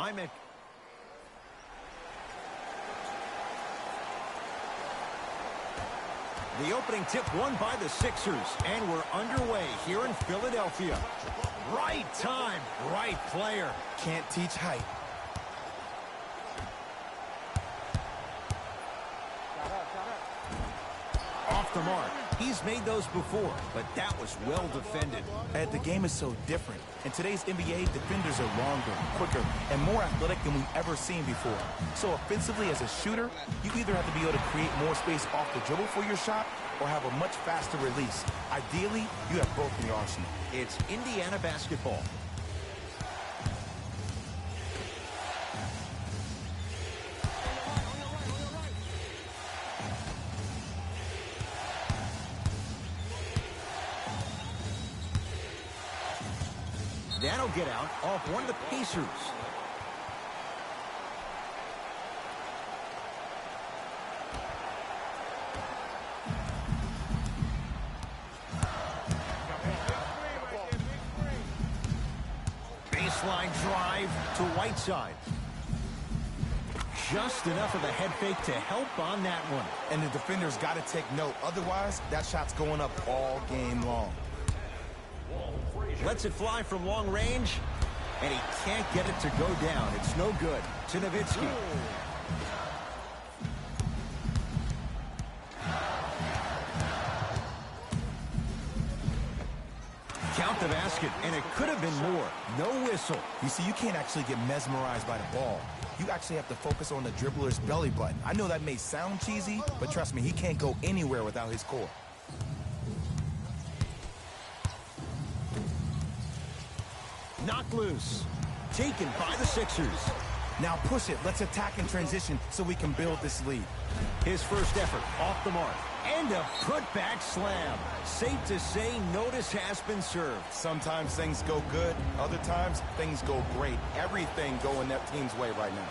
Hymek. The opening tip won by the Sixers, and we're underway here in Philadelphia. Right time, right player. Can't teach height. Off the mark. He's made those before, but that was well defended. And the game is so different. In today's NBA, defenders are longer, quicker, and more athletic than we've ever seen before. So offensively, as a shooter, you either have to be able to create more space off the dribble for your shot or have a much faster release. Ideally, you have both in your arsenal. It's Indiana basketball. That'll get out off one of the Pacers. Baseline drive to Whiteside. Just enough of a head fake to help on that one. And the defender's got to take note. Otherwise, that shot's going up all game long. Lets it fly from long range, and he can't get it to go down. It's no good. To Nowitzki. Count the basket, and it could have been more. No whistle. You see, you can't actually get mesmerized by the ball. You actually have to focus on the dribbler's belly button. I know that may sound cheesy, but trust me, he can't go anywhere without his core. Knocked loose. Taken by the Sixers. Now push it. Let's attack in transition so we can build this lead. His first effort off the mark. And a putback slam. Safe to say, notice has been served. Sometimes things go good. Other times, things go great. Everything going that team's way right now.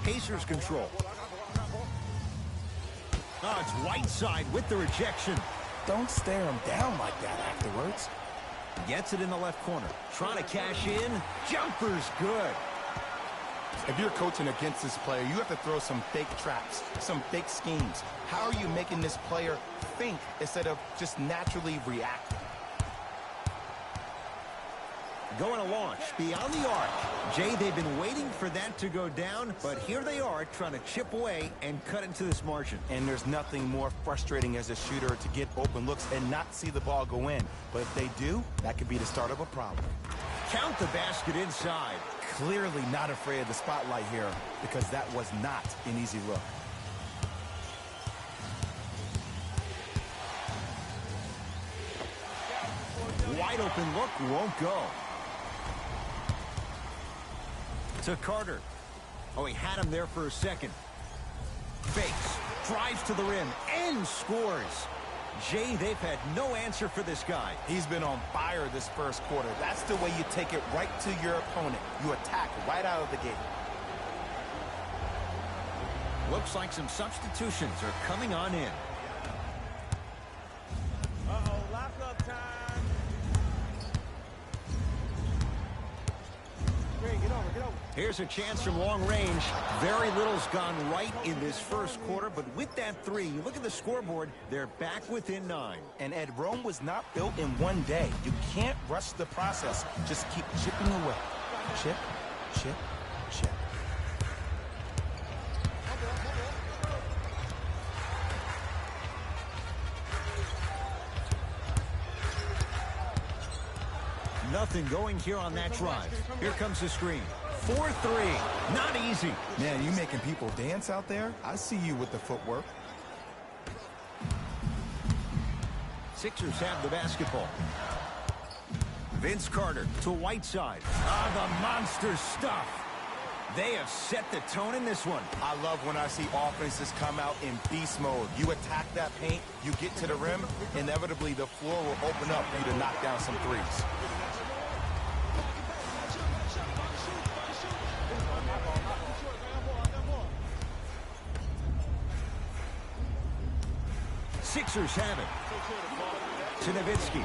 Pacers control. Oh, it's Whiteside with the rejection. Don't stare him down like that afterwards. Gets it in the left corner. Trying to cash in. Jumper's good. If you're coaching against this player, you have to throw some fake traps, some fake schemes. How are you making this player think instead of just naturally reacting? Going to launch beyond the arc. Jay, they've been waiting for that to go down, but here they are trying to chip away and cut into this margin. And there's nothing more frustrating as a shooter to get open looks and not see the ball go in. But if they do, that could be the start of a problem. Count the basket inside. Clearly not afraid of the spotlight here because that was not an easy look. Wide open look won't go. To Carter. Oh, he had him there for a second. Fakes, drives to the rim, and scores. Jay, they've had no answer for this guy. He's been on fire this first quarter. That's the way you take it right to your opponent. You attack right out of the gate. Looks like some substitutions are coming on in. Uh-oh, lock-up time. Green, get over, get over. Here's a chance from long range. Very little's gone right in this first quarter, but with that three, you look at the scoreboard, they're back within 9. And Ed, Rome was not built in one day. You can't rush the process. Just keep chipping away. Chip, chip, chip. Nothing going here on that drive. Here comes the screen. 4-3. Not easy. Man, you making people dance out there? I see you with the footwork. Sixers have the basketball. Vince Carter to Whiteside. The monster stuff. They have set the tone in this one. I love when I see offenses come out in beast mode. You attack that paint, you get to the rim, inevitably the floor will open up for you to knock down some threes. Sixers have it. To Nowitzki.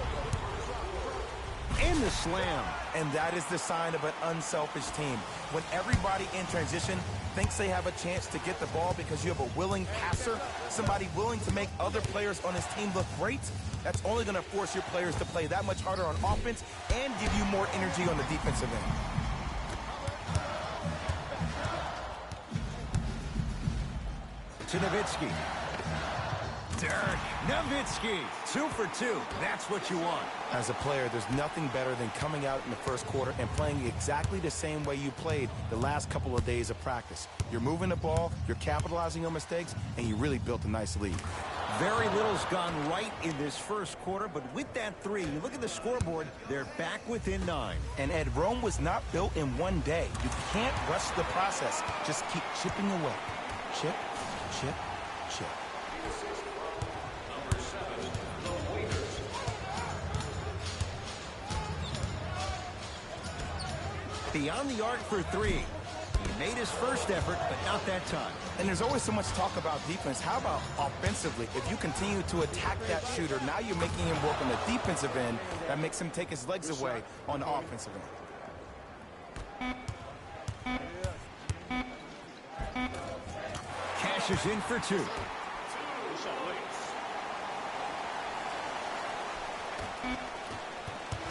And the slam. And that is the sign of an unselfish team. When everybody in transition thinks they have a chance to get the ball because you have a willing passer, somebody willing to make other players on his team look great, that's only going to force your players to play that much harder on offense and give you more energy on the defensive end. To Nowitzki. Dirk Nowitzki, 2 for 2. That's what you want. As a player, there's nothing better than coming out in the first quarter and playing exactly the same way you played the last couple of days of practice. You're moving the ball, you're capitalizing on mistakes, and you really built a nice lead. Very little's gone right in this first quarter, but with that three, you look at the scoreboard, they're back within 9. And Ed, Rome was not built in one day. You can't rush the process. Just keep chipping away. Chip, chip, chip. Beyond the arc for 3. He made his first effort, but not that time. And there's always so much talk about defense. How about offensively? If you continue to attack that shooter, now you're making him work on the defensive end. That makes him take his legs away on the offensive end. Cashes in for 2.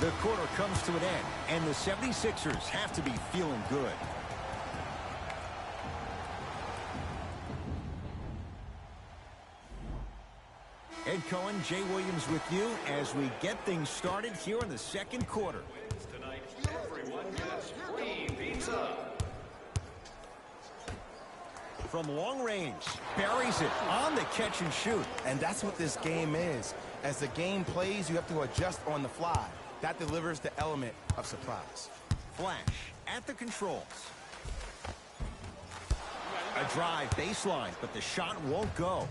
The quarter comes to an end, and the 76ers have to be feeling good. Ed Cohen, Jay Williams with you as we get things started here in the second quarter. Tonight, everyone gets free pizza. From long range, buries it on the catch and shoot. And that's what this game is. As the game plays, you have to adjust on the fly. That delivers the element of surprise. Flash at the controls. A drive baseline, but the shot won't go.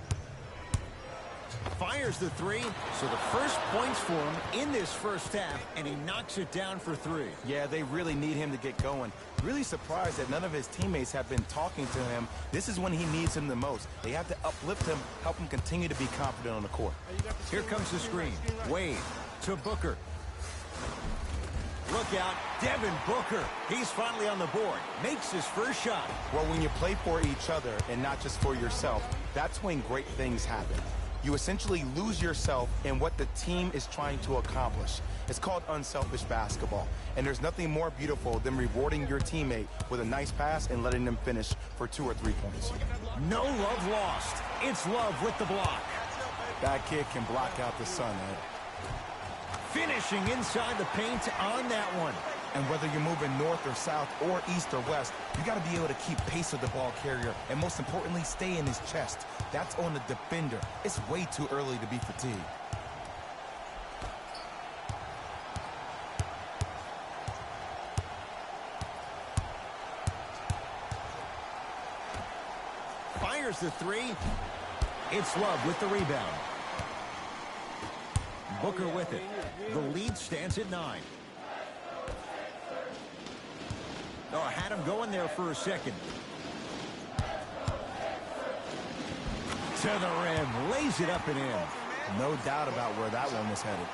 Fires the three, so the first points for him in this first half, and he knocks it down for 3. Yeah, they really need him to get going. Really surprised that none of his teammates have been talking to him. This is when he needs him the most. They have to uplift him, help him continue to be confident on the court. Here comes the screen. Wade to Booker. Look out, Devin Booker. He's finally on the board. Makes his first shot. Well, when you play for each other and not just for yourself, that's when great things happen. You essentially lose yourself in what the team is trying to accomplish. It's called unselfish basketball. And there's nothing more beautiful than rewarding your teammate with a nice pass and letting them finish for 2 or 3 points. No love lost. It's Love with the block. That kid can block out the sun, Ed. Finishing inside the paint on that one. And whether you're moving north or south or east or west, you got to be able to keep pace with the ball carrier and most importantly, stay in his chest. That's on the defender. It's way too early to be fatigued. Fires the three. It's Love with the rebound. Booker with it. The lead stands at 9. Oh, had him going there for a second. To the rim. Lays it up and in. No doubt about where that one was headed.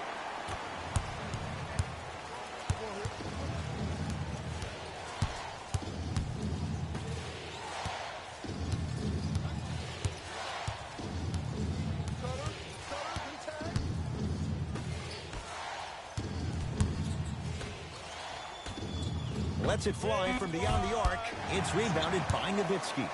Lets it fly from beyond the arc. It's rebounded by Nowitzki.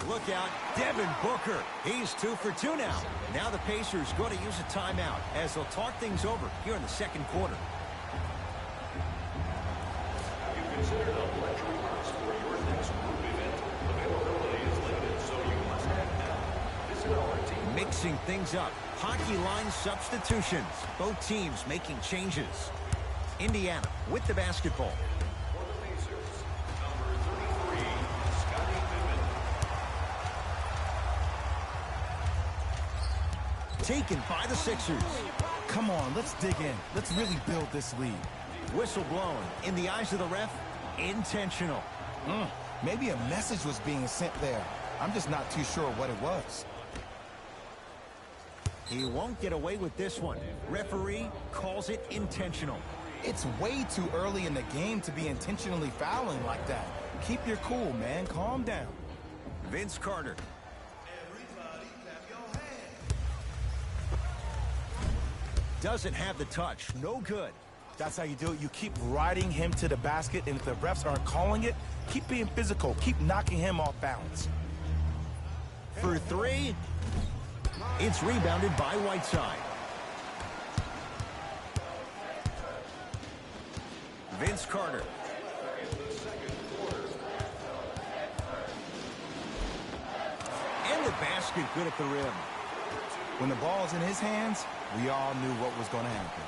Look out, Devin Booker. He's 2 for 2 now. Now the Pacers going to use a timeout as they'll talk things over here in the second quarter. You considered a luxury box for your next group event. Availability is limited, so you must act now. Visit our team. Mixing things up. Hockey line substitutions. Both teams making changes. Indiana with the basketball. For the Pacers, number 33, Scottie Pippen. Taken by the Sixers. Come on, let's dig in. Let's really build this lead. Whistle blown. In the eyes of the ref, intentional. Maybe a message was being sent there. I'm just not too sure what it was. He won't get away with this one. Referee calls it intentional. It's way too early in the game to be intentionally fouling like that. Keep your cool, man. Calm down. Vince Carter. Doesn't have the touch. No good. That's how you do it. You keep riding him to the basket, and if the refs aren't calling it, keep being physical. Keep knocking him off balance. For 3. It's rebounded by Whiteside. Vince Carter. And the basket good at the rim. When the ball's in his hands, we all knew what was going to happen.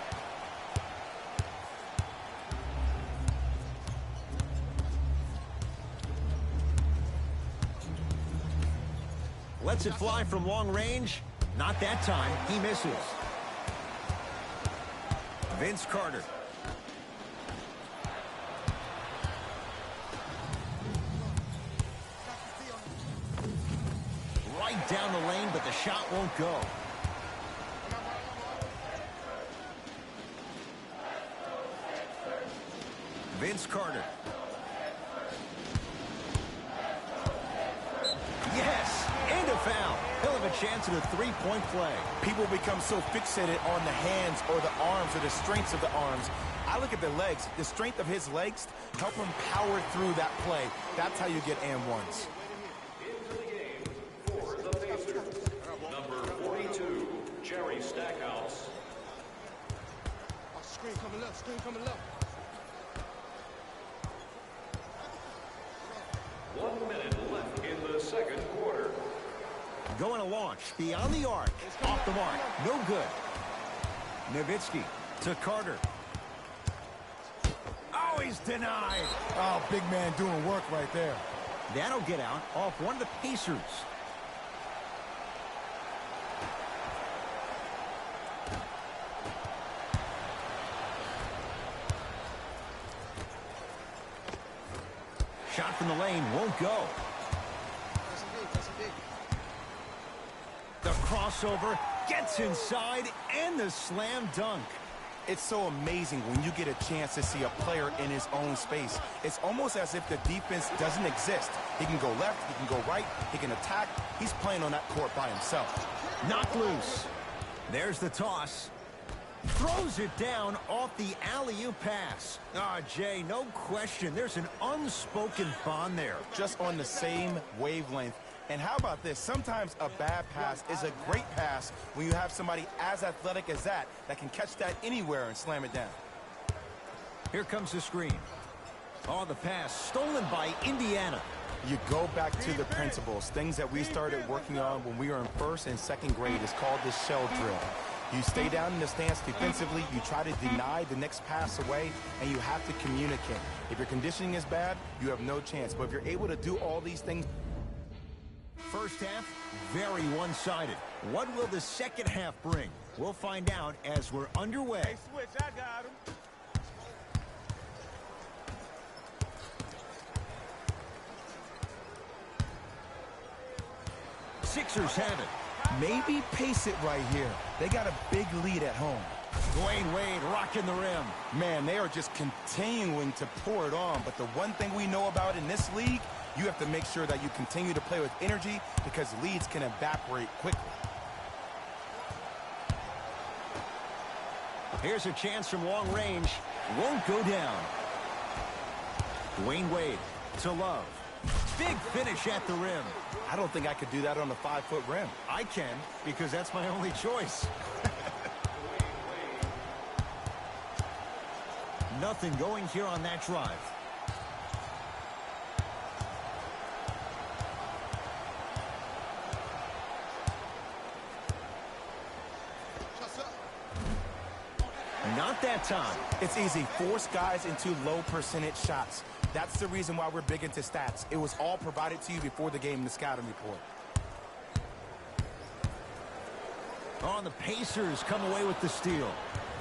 Lets it fly from long range. Not that time. He misses. Vince Carter. Right down the lane, but the shot won't go. Vince Carter. Yes, and a foul. He'll have a chance at a three-point play. People become so fixated on the hands or the arms or the strengths of the arms. I look at the legs. The strength of his legs help him power through that play. That's how you get and ones. Into the game for the Pacers, number 42, Jerry Stackhouse. Screen coming left, screen coming left. 1 minute left in the second quarter. Going to launch beyond the arc. Off the mark. No good. Nowitzki to Carter. Oh, he's denied. Oh, big man doing work right there. That'll get out off one of the Pacers. Shot from the lane won't go. The crossover gets inside and the slam dunk. It's so amazing when you get a chance to see a player in his own space. It's almost as if the defense doesn't exist. He can go left, he can go right, he can attack. He's playing on that court by himself. Knocked loose. There's the toss. Throws it down off the alley-oop pass. Ah, Jay, no question. There's an unspoken bond there. Just on the same wavelength. And how about this? Sometimes a bad pass is a great pass when you have somebody as athletic as that can catch that anywhere and slam it down. Here comes the screen. Oh, the pass stolen by Indiana. You go back to the principles, things that we started working on when we were in first and second grade. It's called the shell drill. You stay down in the stance defensively, you try to deny the next pass away, and you have to communicate. If your conditioning is bad, you have no chance. But if you're able to do all these things... First half, very one-sided. What will the second half bring? We'll find out as we're underway. Hey, switch, I got him. Sixers have it. Maybe pace it right here. They got a big lead at home. Dwayne Wade rocking the rim. Man, they are just continuing to pour it on. But the one thing we know about in this league, you have to make sure that you continue to play with energy because leads can evaporate quickly. Here's a chance from long range. Won't go down. Dwayne Wade to Love. Big finish at the rim. I don't think I could do that on a 5-foot rim. I can, because that's my only choice. Nothing going here on that drive. Not that time. It's easy. Force guys into low percentage shots. That's the reason why we're big into stats. It was all provided to you before the game in the scouting report. Oh, the Pacers come away with the steal.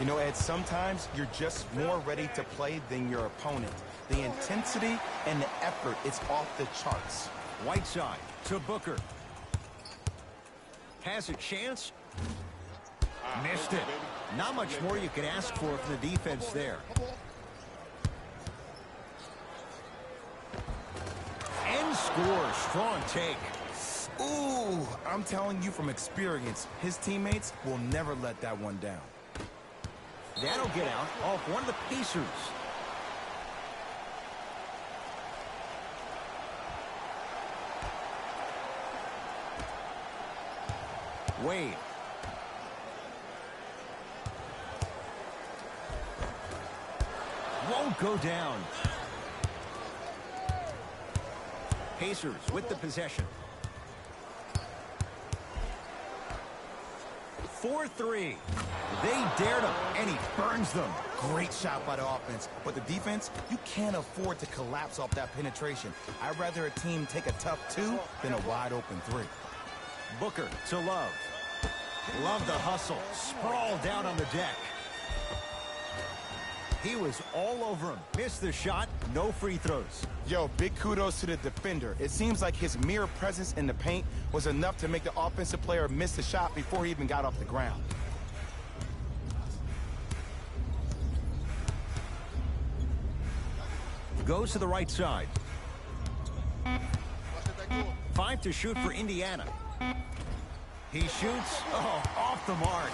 You know, Ed, sometimes you're just more ready to play than your opponent. The intensity and the effort, it's off the charts. Whiteside to Booker. Has a chance. Missed it. Not much more you can ask for from the defense there. And scores. Strong take. Ooh, I'm telling you from experience, his teammates will never let that one down. That'll get out off one of the Pacers. Wade. Won't go down. Pacers with the possession. 4-3. They dared him, and he burns them. Great shot by the offense, but the defense, you can't afford to collapse off that penetration. I'd rather a team take a tough 2 than a wide open 3. Booker to Love. Love the hustle. Sprawled out on the deck. He was all over him. Missed the shot. No free throws. Yo, big kudos to the defender. It seems like his mere presence in the paint was enough to make the offensive player miss the shot before he even got off the ground. Goes to the right side. 5 to shoot for Indiana. He shoots. Oh, off the mark.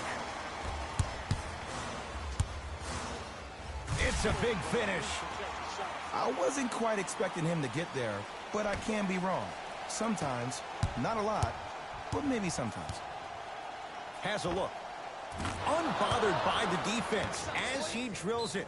It's a big finish. I wasn't quite expecting him to get there, but I can be wrong. Sometimes, not a lot, but maybe sometimes. Has a look. Unbothered by the defense as he drills it.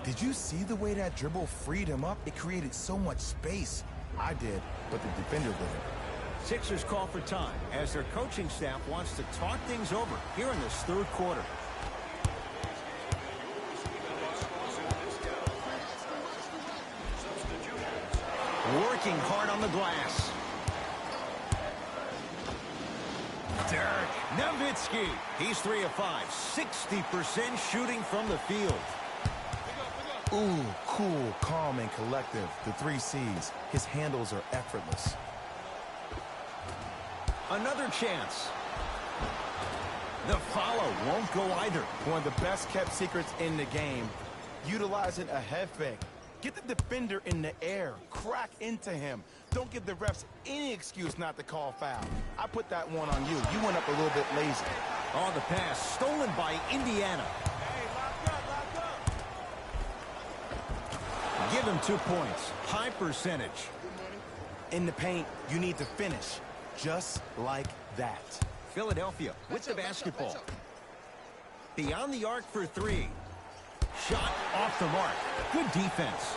Did you see the way that dribble freed him up? It created so much space. I did, but the defender didn't. Sixers call for time as their coaching staff wants to talk things over here in this third quarter. Working hard on the glass. Dirk Nowitzki. He's 3 of 5. 60% shooting from the field. Ooh, cool, calm, and collective. The 3 C's. His handles are effortless. Another chance. The follow won't go either. One of the best kept secrets in the game. Utilizing a head fake. Get the defender in the air. Crack into him. Don't give the refs any excuse not to call foul. I put that one on you. You went up a little bit lazy. On the pass, stolen by Indiana. Give him 2 points. High percentage. In the paint, you need to finish. Just like that. Philadelphia with the basketball. Beyond the arc for 3. Shot off the mark. Good defense.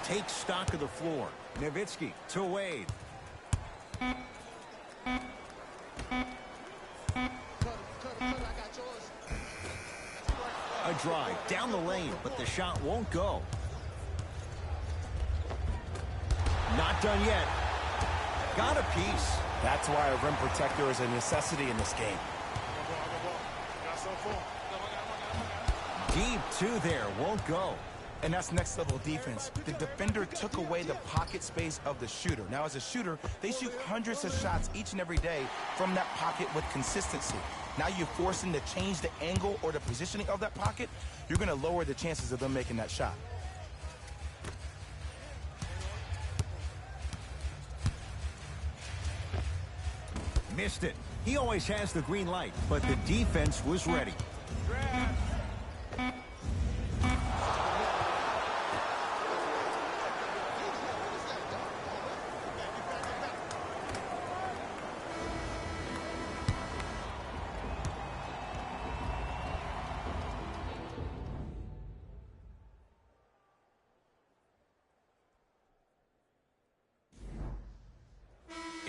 Takes stock of the floor. Nowitzki to Wade. A drive down the lane, but the shot won't go. Not done yet. Got a piece. That's why a rim protector is a necessity in this game. Deep 2 there, won't go. And that's next level defense. The defender took away the pocket space of the shooter. Now, as a shooter, they shoot hundreds of shots each and every day from that pocket with consistency. Now you force them to change the angle or the positioning of that pocket, you're going to lower the chances of them making that shot. Missed it. He always has the green light, but the defense was ready.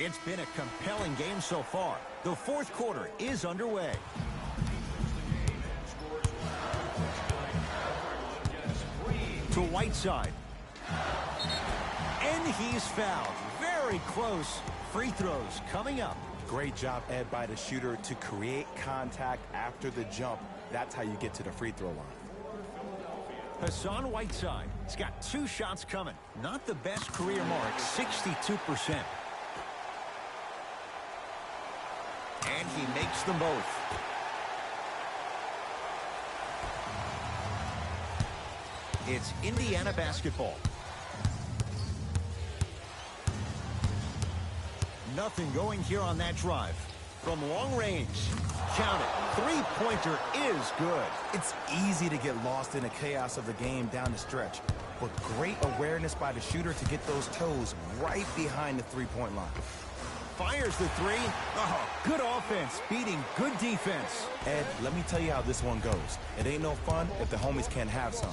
It's been a compelling game so far. The fourth quarter is underway. To Whiteside. And he's fouled. Very close. Free throws coming up. Great job, Ed, by the shooter to create contact after the jump. That's how you get to the free throw line. Hassan Whiteside. He's got 2 shots coming. Not the best career mark, 62%. And he makes them both. It's Indiana basketball. Nothing going here on that drive. From long range, count it. Three-pointer is good. It's easy to get lost in the chaos of the game down the stretch, but great awareness by the shooter to get those toes right behind the three-point line. Fires the three. Oh, good offense, beating good defense. Ed, let me tell you how this one goes. It ain't no fun if the homies can't have some.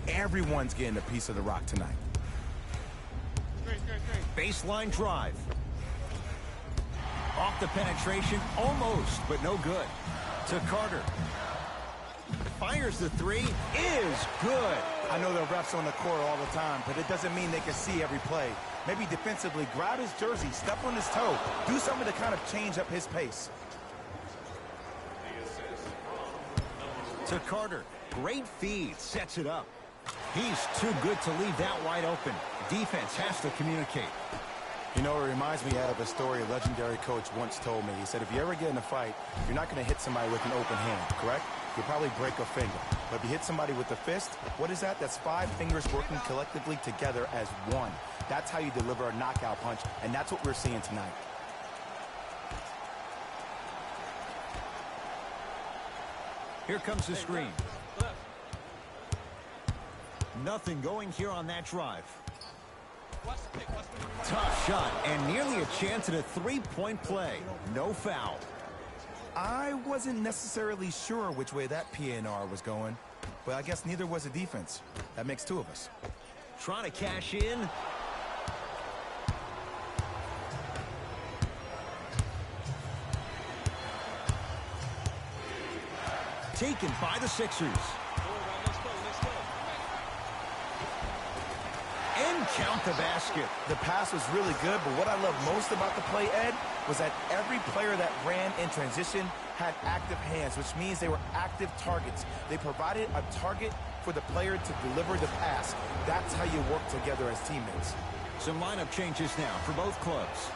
Everyone's getting a piece of the rock tonight. Baseline drive. Off the penetration, almost, but no good. To Carter. Fires the three, is good. I know there are refs on the court all the time, but it doesn't mean they can see every play. Maybe defensively, grab his jersey, step on his toe, do something to kind of change up his pace. To Carter. Great feed, sets it up. He's too good to leave that wide open. Defense has to communicate. You know, it reminds me, Ed, of a story a legendary coach once told me. He said, if you ever get in a fight, you're not going to hit somebody with an open hand, correct? You'll probably break a finger. But if you hit somebody with a fist, what is that? That's 5 fingers working collectively together as one. That's how you deliver a knockout punch, and that's what we're seeing tonight. Here comes the screen. Nothing going here on that drive. Tough shot, and nearly a chance at a three-point play. No foul. I wasn't necessarily sure which way that PNR was going, but I guess neither was the defense. That makes 2 of us. Trying to cash in. Taken by the Sixers. And count the basket. The pass was really good, but what I love most about the play, Ed, was that every player that ran in transition had active hands, which means they were active targets. They provided a target for the player to deliver the pass. That's how you work together as teammates. Some lineup changes now for both clubs.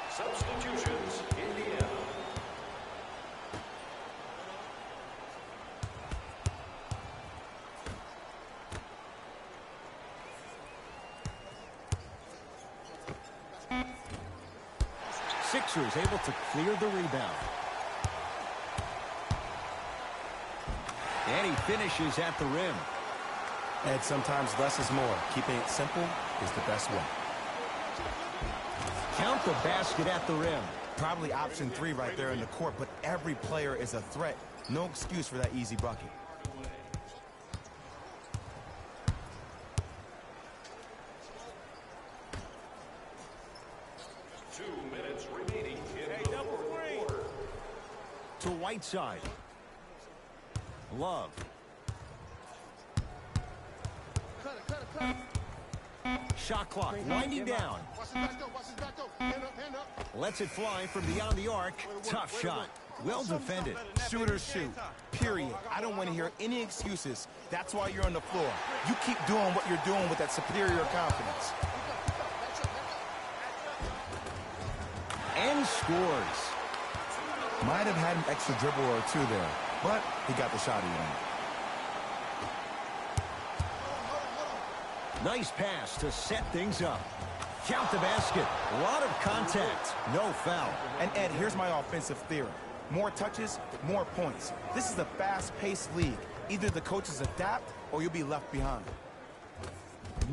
Substitutions, Indiana. Sixers able to clear the rebound. And he finishes at the rim. Ed, sometimes less is more. Keeping it simple is the best way. Count the basket at the rim. Probably option 3 right there in the court, but every player is a threat. No excuse for that easy bucket. Remaining in the fourth quarter. To Whiteside. Love. Shot clock winding down. Lets it fly from beyond the arc. Tough shot. Well defended. Shooters shoot. Period. I don't want to hear any excuses. That's why you're on the floor. You keep doing what you're doing with that superior confidence. And scores. Might have had an extra dribble or 2 there, but he got the shot he Nice pass to set things up. Count the basket. A lot of contact. No foul. And Ed, here's my offensive theory. More touches, more points. This is a fast-paced league. Either the coaches adapt or you'll be left behind.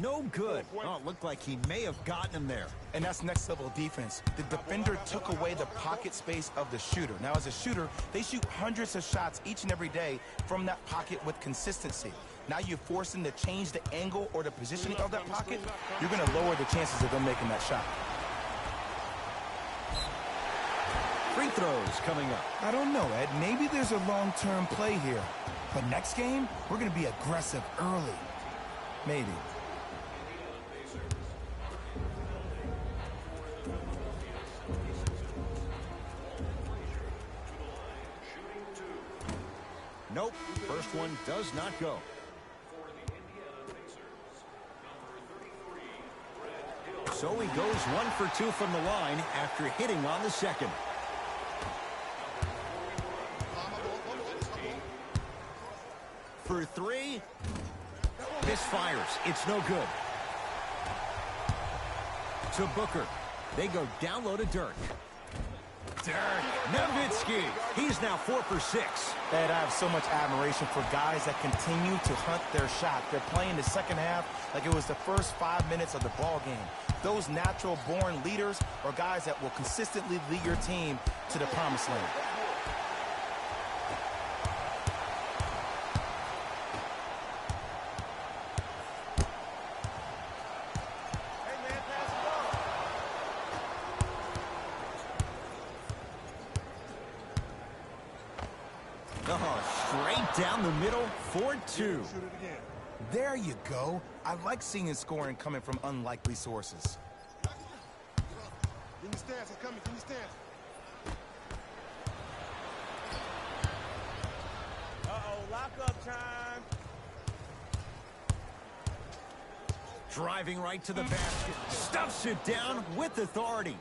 No good. Oh, it looked like he may have gotten him there. And that's next level defense. The defender took away the pocket space of the shooter. Now, as a shooter, they shoot hundreds of shots each and every day from that pocket with consistency. Now you force them to change the angle or the positioning of that pocket, you're going to lower the chances of them making that shot. Free throws coming up. I don't know, Ed. Maybe there's a long-term play here. But next game, we're going to be aggressive early. Maybe. Nope. First one does not go. So he goes 1 for 2 from the line after hitting on the second. For 3. Misfires. It's no good. To Booker. They go down low to Dirk. Dirk Nowitzki. He's now 4 for 6. Ed, I have so much admiration for guys that continue to hunt their shot. They're playing the second half like it was the first 5 minutes of the ball game. Those natural-born leaders are guys that will consistently lead your team to the promised land. Oh, straight down the middle, 4-2. There you go. I like seeing scoring coming from unlikely sources. Give me stance, I'm coming, give me stance. Uh-oh, lock-up time. Driving right to the basket. Stuffs it down with authority.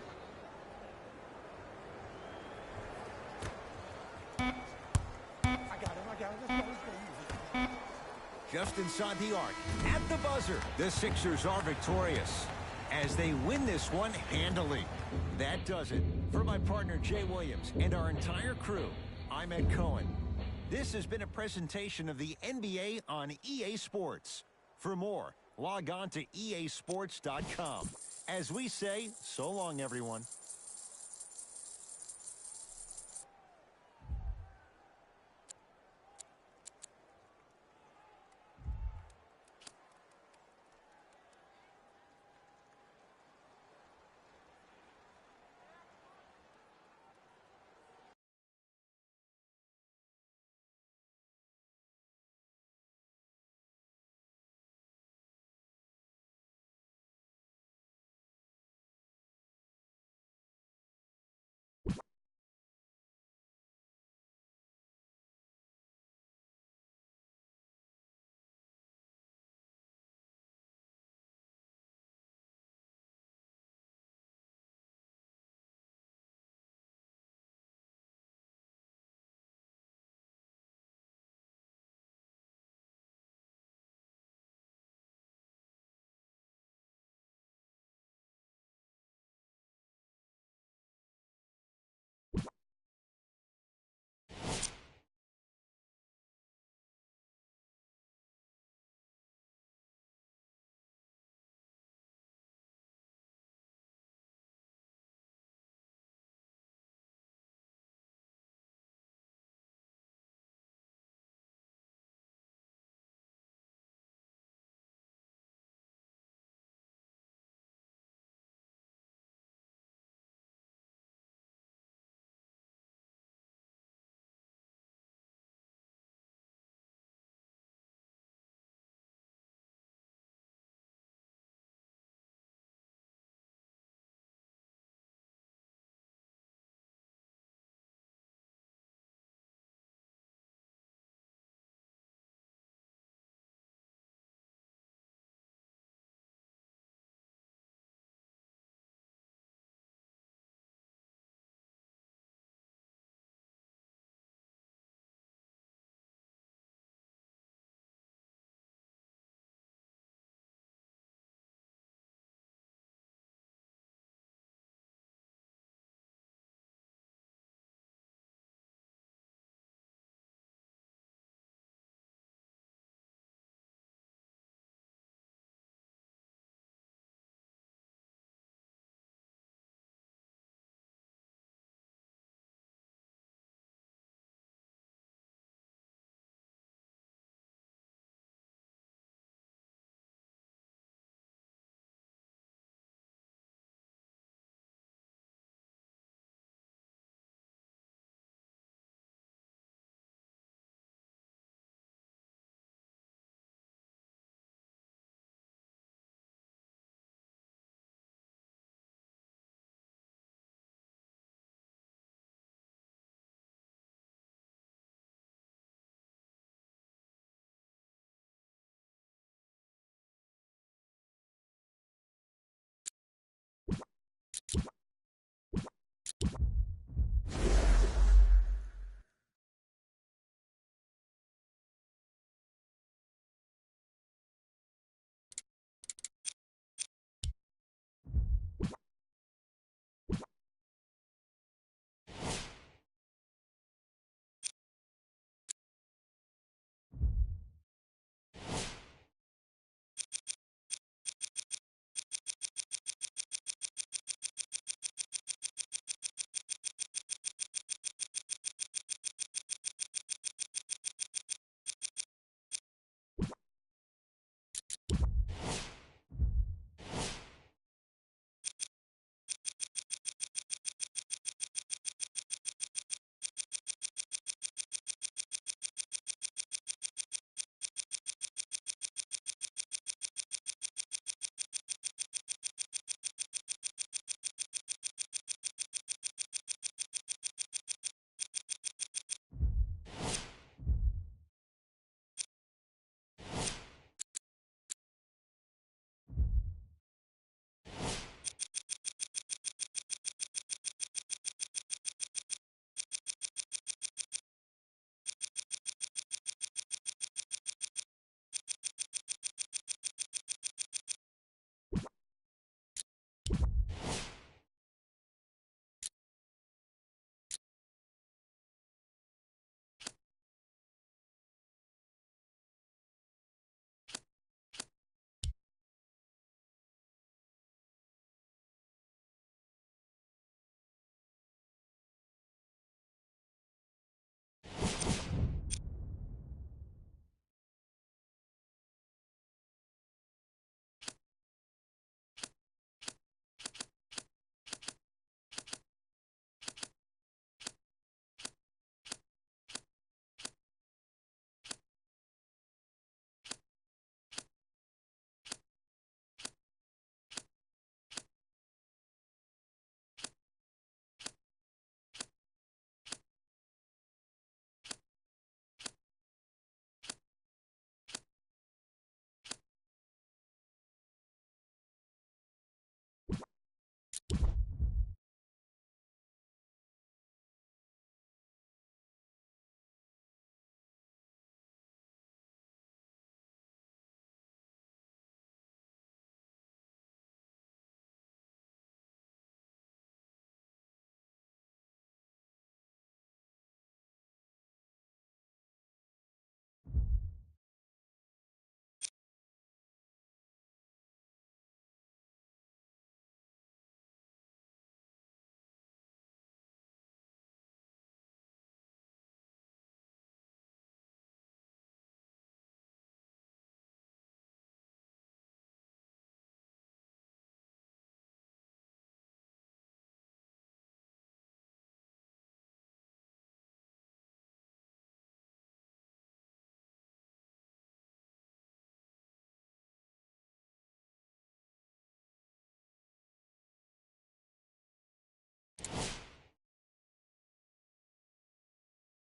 Just inside the arc, at the buzzer, the Sixers are victorious as they win this one handily. That does it. For my partner, Jay Williams, and our entire crew, I'm Ed Cohen. This has been a presentation of the NBA on EA Sports. For more, log on to easports.com. As we say, so long, everyone.